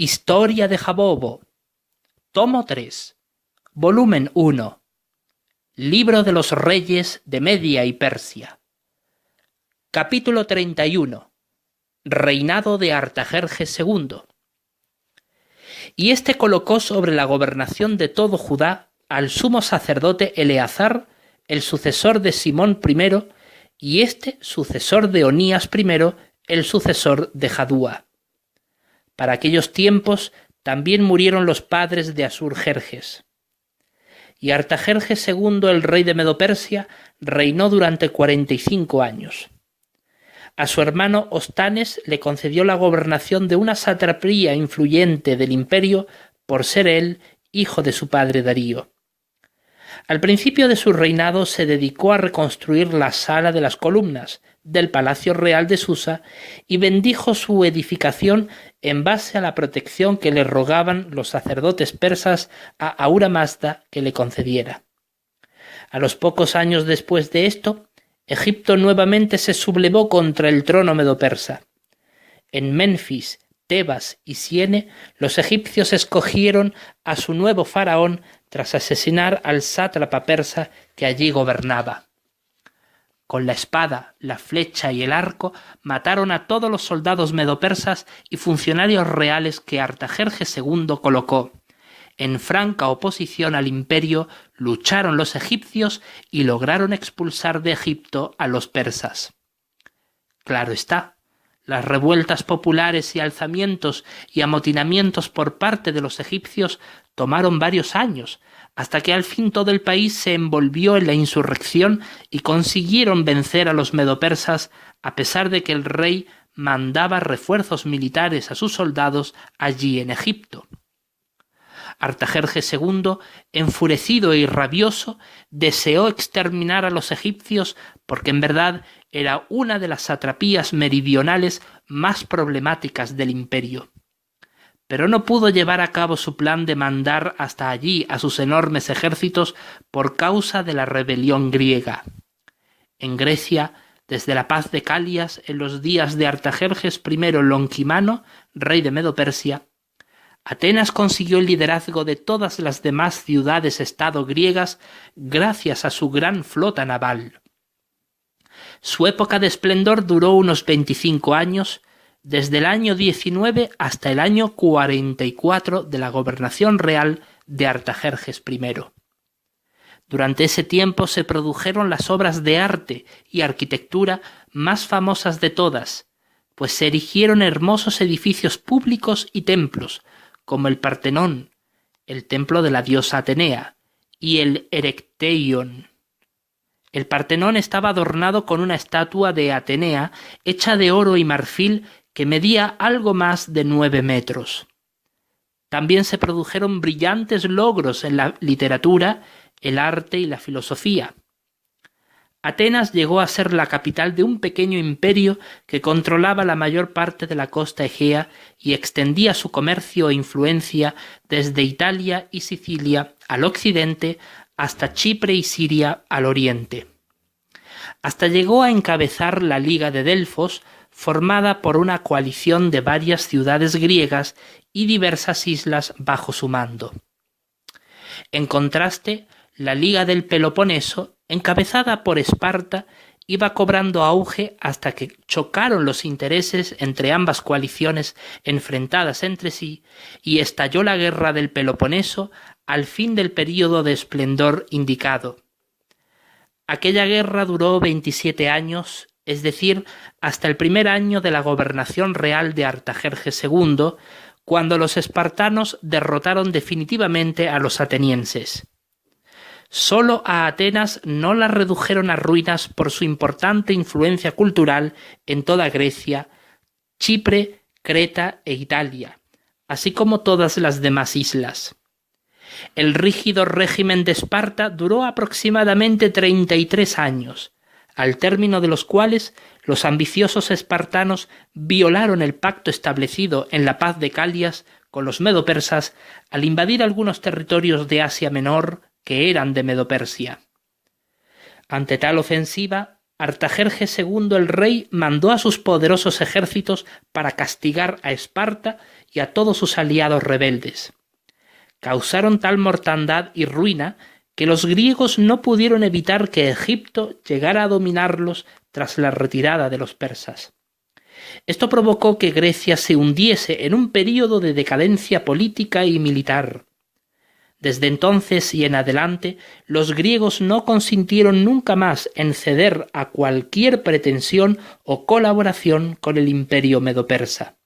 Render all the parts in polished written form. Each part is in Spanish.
Historia de Jabobo, tomo 3, volumen 1, Libro de los Reyes de Media y Persia. Capítulo 31. Reinado de Artajerjes II. Y éste colocó sobre la gobernación de todo Judá al sumo sacerdote Eleazar, el sucesor de Simón I, y este sucesor de Onías I, el sucesor de Jadúa. Para aquellos tiempos también murieron los padres de Asur-Jerjes. Y Artajerjes II, el rey de Medo-Persia, reinó durante 45 años. A su hermano Ostanes le concedió la gobernación de una satrapía influyente del imperio por ser él hijo de su padre Darío. Al principio de su reinado se dedicó a reconstruir la Sala de las Columnas del Palacio Real de Susa y bendijo su edificación en base a la protección que le rogaban los sacerdotes persas a Ahura Mazda que le concediera. A los pocos años después de esto, Egipto nuevamente se sublevó contra el trono medo-persa. En Menfis, Tebas y Siene, los egipcios escogieron a su nuevo faraón tras asesinar al sátrapa persa que allí gobernaba. Con la espada, la flecha y el arco mataron a todos los soldados medo-persas y funcionarios reales que Artajerjes II colocó. En franca oposición al imperio lucharon los egipcios y lograron expulsar de Egipto a los persas. Claro está, las revueltas populares y alzamientos y amotinamientos por parte de los egipcios tomaron varios años, hasta que al fin todo el país se envolvió en la insurrección y consiguieron vencer a los medo-persas a pesar de que el rey mandaba refuerzos militares a sus soldados allí en Egipto. Artajerjes II, enfurecido y rabioso, deseó exterminar a los egipcios porque en verdad era una de las satrapías meridionales más problemáticas del imperio. Pero no pudo llevar a cabo su plan de mandar hasta allí a sus enormes ejércitos por causa de la rebelión griega. En Grecia, desde la paz de Calias en los días de Artajerjes I Lonquimano, rey de Medo-Persia, Atenas consiguió el liderazgo de todas las demás ciudades-estado griegas gracias a su gran flota naval. Su época de esplendor duró unos 25 años, desde el año 19 hasta el año 44 de la gobernación real de Artajerjes I. Durante ese tiempo se produjeron las obras de arte y arquitectura más famosas de todas, pues se erigieron hermosos edificios públicos y templos, como el Partenón, el templo de la diosa Atenea, y el Erecteion. El Partenón estaba adornado con una estatua de Atenea hecha de oro y marfil que medía algo más de 9 metros. También se produjeron brillantes logros en la literatura, el arte y la filosofía. Atenas llegó a ser la capital de un pequeño imperio que controlaba la mayor parte de la costa egea y extendía su comercio e influencia desde Italia y Sicilia al occidente hasta Chipre y Siria al oriente. Hasta llegó a encabezar la Liga de Delfos, formada por una coalición de varias ciudades griegas y diversas islas bajo su mando. En contraste, la Liga del Peloponeso, encabezada por Esparta, iba cobrando auge hasta que chocaron los intereses entre ambas coaliciones enfrentadas entre sí y estalló la guerra del Peloponeso al fin del período de esplendor indicado. Aquella guerra duró 27 años, es decir, hasta el primer año de la gobernación real de Artajerjes II, cuando los espartanos derrotaron definitivamente a los atenienses. Solo a Atenas no la redujeron a ruinas por su importante influencia cultural en toda Grecia, Chipre, Creta e Italia, así como todas las demás islas. El rígido régimen de Esparta duró aproximadamente 33 años, al término de los cuales los ambiciosos espartanos violaron el pacto establecido en la paz de Calias con los medo-persas al invadir algunos territorios de Asia Menor que eran de Medo-Persia. Ante tal ofensiva, Artajerjes II el rey mandó a sus poderosos ejércitos para castigar a Esparta y a todos sus aliados rebeldes. Causaron tal mortandad y ruina que los griegos no pudieron evitar que Egipto llegara a dominarlos tras la retirada de los persas. Esto provocó que Grecia se hundiese en un período de decadencia política y militar. Desde entonces y en adelante, los griegos no consintieron nunca más en ceder a cualquier pretensión o colaboración con el imperio medo-persa.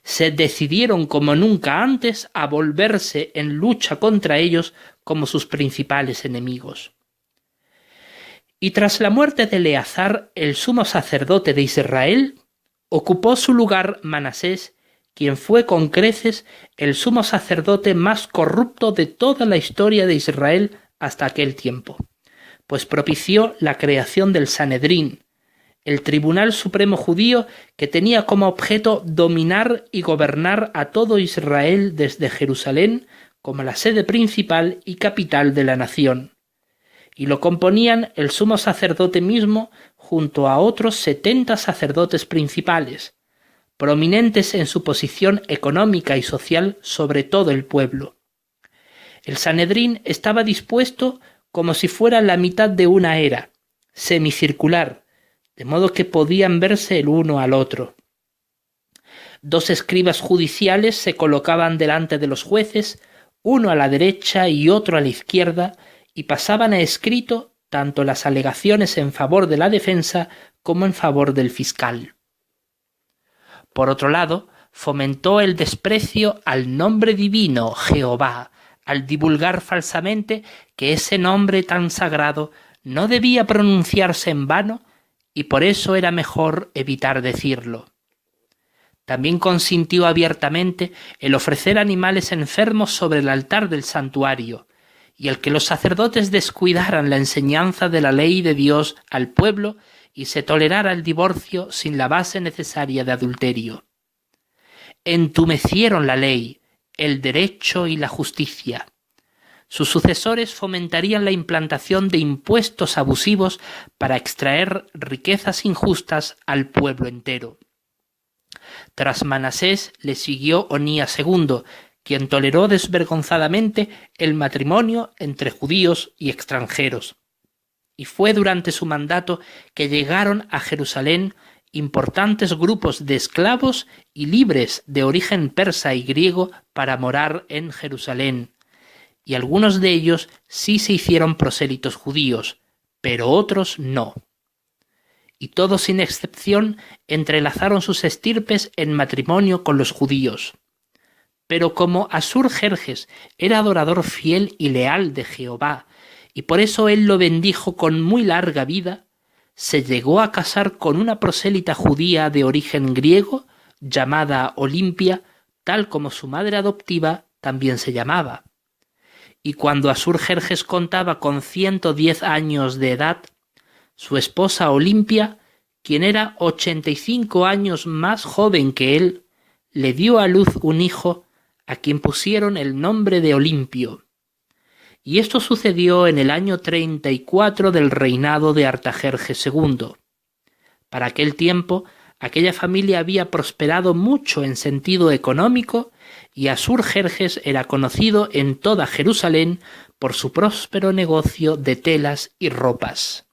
Se decidieron como nunca antes a volverse en lucha contra ellos como sus principales enemigos. Y tras la muerte de Eleazar, el sumo sacerdote de Israel, ocupó su lugar Manasés, quien fue con creces el sumo sacerdote más corrupto de toda la historia de Israel hasta aquel tiempo, pues propició la creación del Sanedrín, el tribunal supremo judío que tenía como objeto dominar y gobernar a todo Israel desde Jerusalén como la sede principal y capital de la nación, y lo componían el sumo sacerdote mismo junto a otros 70 sacerdotes principales, prominentes en su posición económica y social sobre todo el pueblo. El Sanedrín estaba dispuesto como si fuera la mitad de una era, semicircular, de modo que podían verse el uno al otro. 2 escribas judiciales se colocaban delante de los jueces, uno a la derecha y otro a la izquierda, y pasaban a escrito tanto las alegaciones en favor de la defensa como en favor del fiscal. Por otro lado, fomentó el desprecio al nombre divino Jehová, al divulgar falsamente que ese nombre tan sagrado no debía pronunciarse en vano y por eso era mejor evitar decirlo. También consintió abiertamente el ofrecer animales enfermos sobre el altar del santuario, y el que los sacerdotes descuidaran la enseñanza de la ley de Dios al pueblo y se tolerara el divorcio sin la base necesaria de adulterio. Entumecieron la ley, el derecho y la justicia. Sus sucesores fomentarían la implantación de impuestos abusivos para extraer riquezas injustas al pueblo entero. Tras Manasés le siguió Onías II, quien toleró desvergonzadamente el matrimonio entre judíos y extranjeros. Y fue durante su mandato que llegaron a Jerusalén importantes grupos de esclavos y libres de origen persa y griego para morar en Jerusalén, y algunos de ellos sí se hicieron prosélitos judíos, pero otros no. Y todos sin excepción entrelazaron sus estirpes en matrimonio con los judíos. Pero como Asur-Jerjes era adorador fiel y leal de Jehová, y por eso él lo bendijo con muy larga vida, se llegó a casar con una prosélita judía de origen griego, llamada Olimpia, tal como su madre adoptiva también se llamaba. Y cuando Asur-Jerjes contaba con 110 años de edad, su esposa Olimpia, quien era 85 años más joven que él, le dio a luz un hijo a quien pusieron el nombre de Olimpio. Y esto sucedió en el año 34 del reinado de Artajerjes II. Para aquel tiempo, aquella familia había prosperado mucho en sentido económico y Asur-Jerjes era conocido en toda Jerusalén por su próspero negocio de telas y ropas.